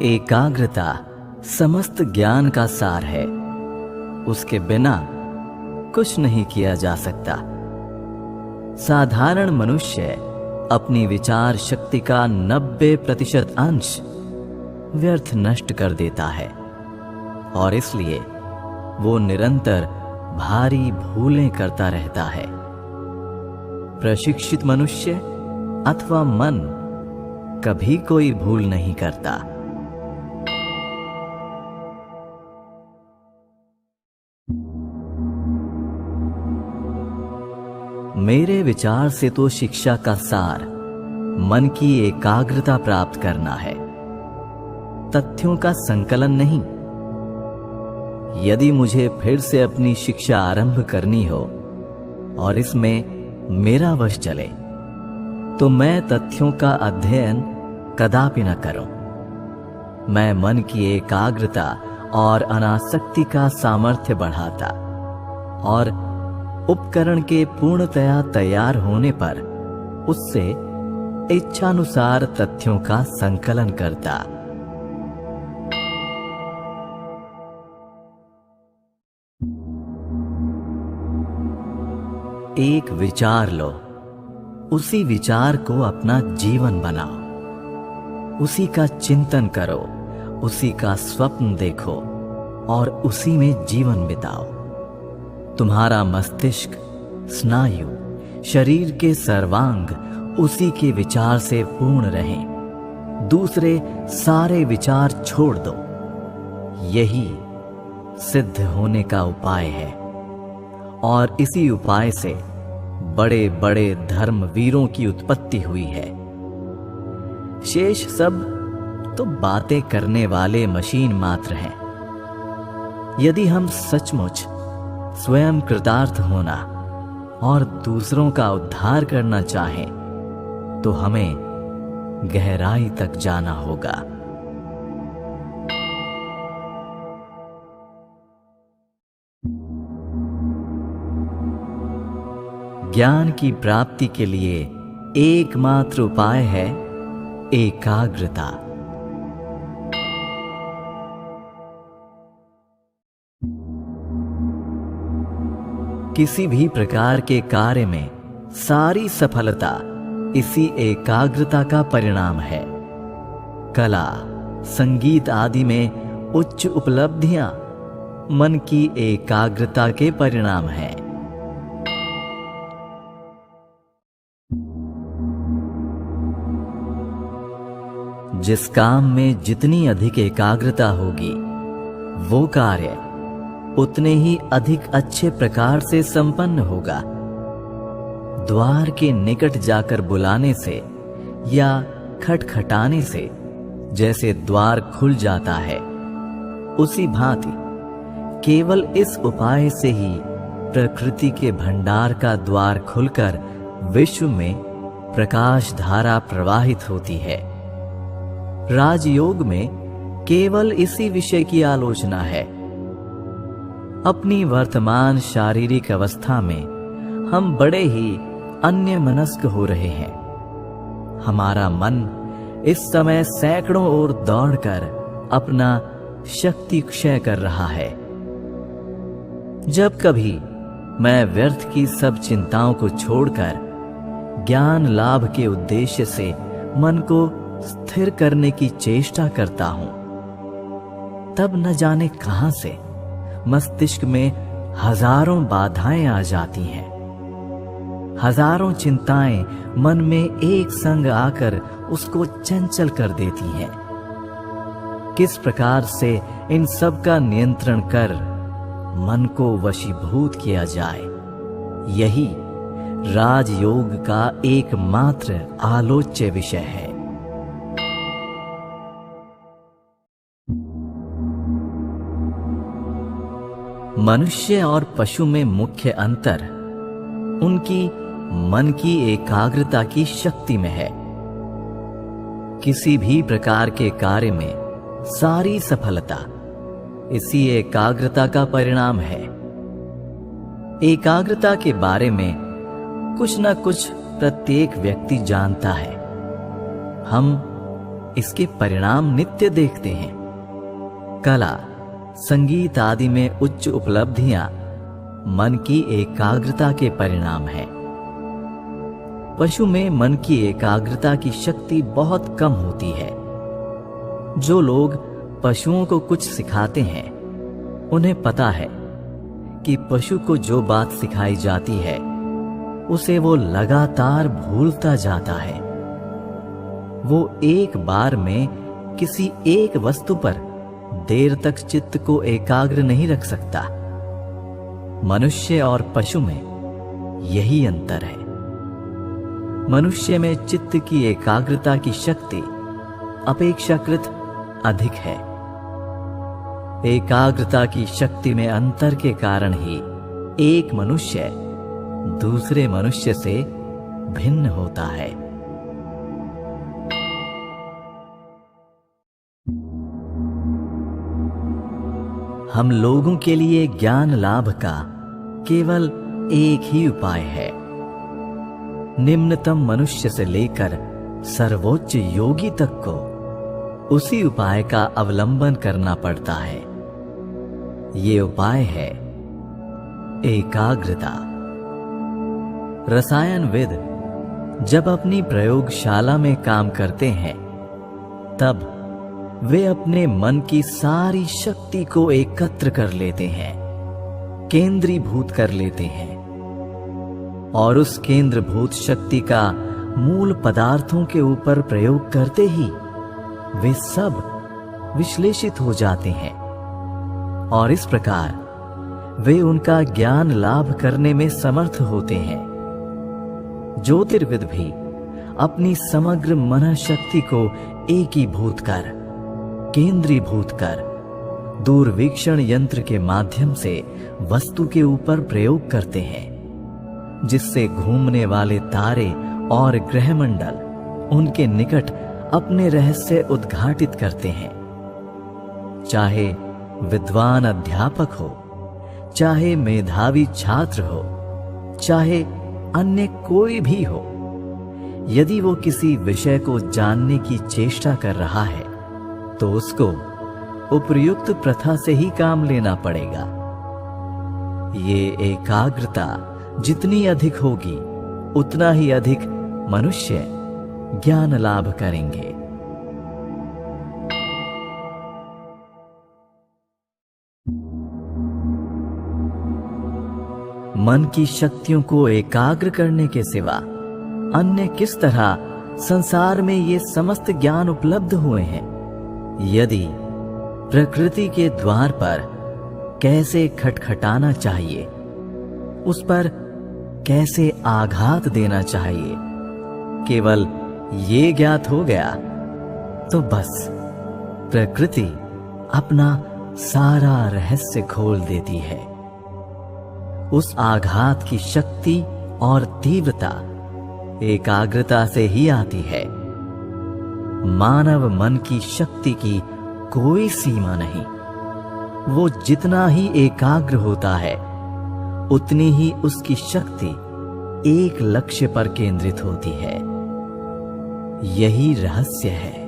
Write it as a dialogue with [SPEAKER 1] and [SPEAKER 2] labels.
[SPEAKER 1] एकाग्रता समस्त ज्ञान का सार है। उसके बिना कुछ नहीं किया जा सकता। साधारण मनुष्य अपनी विचार शक्ति का 90% अंश व्यर्थ नष्ट कर देता है और इसलिए वो निरंतर भारी भूलें करता रहता है। प्रशिक्षित मनुष्य अथवा मन कभी कोई भूल नहीं करता। मेरे विचार से तो शिक्षा का सार मन की एकाग्रता प्राप्त करना है, तथ्यों का संकलन नहीं। यदि मुझे फिर से अपनी शिक्षा आरंभ करनी हो और इसमें मेरा वश चले, तो मैं तथ्यों का अध्ययन कदापि न करूं। मैं मन की एकाग्रता और अनासक्ति का सामर्थ्य बढ़ाता और उपकरण के पूर्णतया तैयार होने पर उससे इच्छानुसार तथ्यों का संकलन करता। एक विचार लो, उसी विचार को अपना जीवन बनाओ, उसी का चिंतन करो, उसी का स्वप्न देखो और उसी में जीवन बिताओ। तुम्हारा मस्तिष्क, स्नायु, शरीर के सर्वांग उसी के विचार से पूर्ण रहें। दूसरे सारे विचार छोड़ दो। यही सिद्ध होने का उपाय है और इसी उपाय से बड़े बड़े धर्मवीरों की उत्पत्ति हुई है। शेष सब तो बातें करने वाले मशीन मात्र हैं। यदि हम सचमुच स्वयं कृतार्थ होना और दूसरों का उद्धार करना चाहें, तो हमें गहराई तक जाना होगा। ज्ञान की प्राप्ति के लिए एकमात्र उपाय है एकाग्रता। किसी भी प्रकार के कार्य में सारी सफलता इसी एकाग्रता का परिणाम है। कला, संगीत आदि में उच्च उपलब्धियां मन की एकाग्रता के परिणाम हैं। जिस काम में जितनी अधिक एकाग्रता होगी, वो कार्य उतने ही अधिक अच्छे प्रकार से संपन्न होगा। द्वार के निकट जाकर बुलाने से या खटखटाने से जैसे द्वार खुल जाता है, उसी भांति केवल इस उपाय से ही प्रकृति के भंडार का द्वार खुलकर विश्व में प्रकाश धारा प्रवाहित होती है। राजयोग में केवल इसी विषय की आलोचना है। अपनी वर्तमान शारीरिक अवस्था में हम बड़े ही अन्यमनस्क हो रहे हैं। हमारा मन इस समय सैकड़ों ओर दौड़कर अपना शक्ति क्षय कर रहा है। जब कभी मैं व्यर्थ की सब चिंताओं को छोड़कर ज्ञान लाभ के उद्देश्य से मन को स्थिर करने की चेष्टा करता हूं, तब न जाने कहां से मस्तिष्क में हजारों बाधाएं आ जाती हैं। हजारों चिंताएं मन में एक संग आकर उसको चंचल कर देती हैं। किस प्रकार से इन सब का नियंत्रण कर मन को वशीभूत किया जाए, यही राजयोग का एकमात्र आलोच्य विषय है। मनुष्य और पशु में मुख्य अंतर उनकी मन की एकाग्रता की शक्ति में है। किसी भी प्रकार के कार्य में सारी सफलता इसी एकाग्रता का परिणाम है। एकाग्रता के बारे में कुछ न कुछ प्रत्येक व्यक्ति जानता है। हम इसके परिणाम नित्य देखते हैं। कला, संगीत आदि में उच्च उपलब्धियां मन की एकाग्रता के परिणाम हैं। पशु में मन की एकाग्रता की शक्ति बहुत कम होती है। जो लोग पशुओं को कुछ सिखाते हैं, उन्हें पता है कि पशु को जो बात सिखाई जाती है उसे वो लगातार भूलता जाता है। वो एक बार में किसी एक वस्तु पर देर तक चित्त को एकाग्र नहीं रख सकता। मनुष्य और पशु में यही अंतर है। मनुष्य में चित्त की एकाग्रता की शक्ति अपेक्षाकृत अधिक है। एकाग्रता की शक्ति में अंतर के कारण ही एक मनुष्य दूसरे मनुष्य से भिन्न होता है। हम लोगों के लिए ज्ञान लाभ का केवल एक ही उपाय है। निम्नतम मनुष्य से लेकर सर्वोच्च योगी तक को उसी उपाय का अवलंबन करना पड़ता है। ये उपाय है एकाग्रता। रसायनविद जब अपनी प्रयोगशाला में काम करते हैं, तब वे अपने मन की सारी शक्ति को एकत्र कर लेते हैं, केंद्रीभूत कर लेते हैं, और उस केंद्रभूत शक्ति का मूल पदार्थों के ऊपर प्रयोग करते ही वे सब विश्लेषित हो जाते हैं, और इस प्रकार वे उनका ज्ञान लाभ करने में समर्थ होते हैं। ज्योतिर्विद भी अपनी समग्र मन शक्ति को एकीभूत कर, केंद्रीभूत कर, दूरवीक्षण यंत्र के माध्यम से वस्तु के ऊपर प्रयोग करते हैं, जिससे घूमने वाले तारे और ग्रहमंडल उनके निकट अपने रहस्य उद्घाटित करते हैं। चाहे विद्वान अध्यापक हो, चाहे मेधावी छात्र हो, चाहे अन्य कोई भी हो, यदि वो किसी विषय को जानने की चेष्टा कर रहा है तो उसको उपर्युक्त प्रथा से ही काम लेना पड़ेगा। ये एकाग्रता जितनी अधिक होगी, उतना ही अधिक मनुष्य ज्ञान लाभ करेंगे। मन की शक्तियों को एकाग्र करने के सिवा अन्य किस तरह संसार में ये समस्त ज्ञान उपलब्ध हुए हैं? यदि प्रकृति के द्वार पर कैसे खटखटाना चाहिए, उस पर कैसे आघात देना चाहिए, केवल ये ज्ञात हो गया तो बस प्रकृति अपना सारा रहस्य खोल देती है। उस आघात की शक्ति और तीव्रता एकाग्रता से ही आती है। मानव मन की शक्ति की कोई सीमा नहीं। वो जितना ही एकाग्र होता है, उतनी ही उसकी शक्ति एक लक्ष्य पर केंद्रित होती है। यही रहस्य है।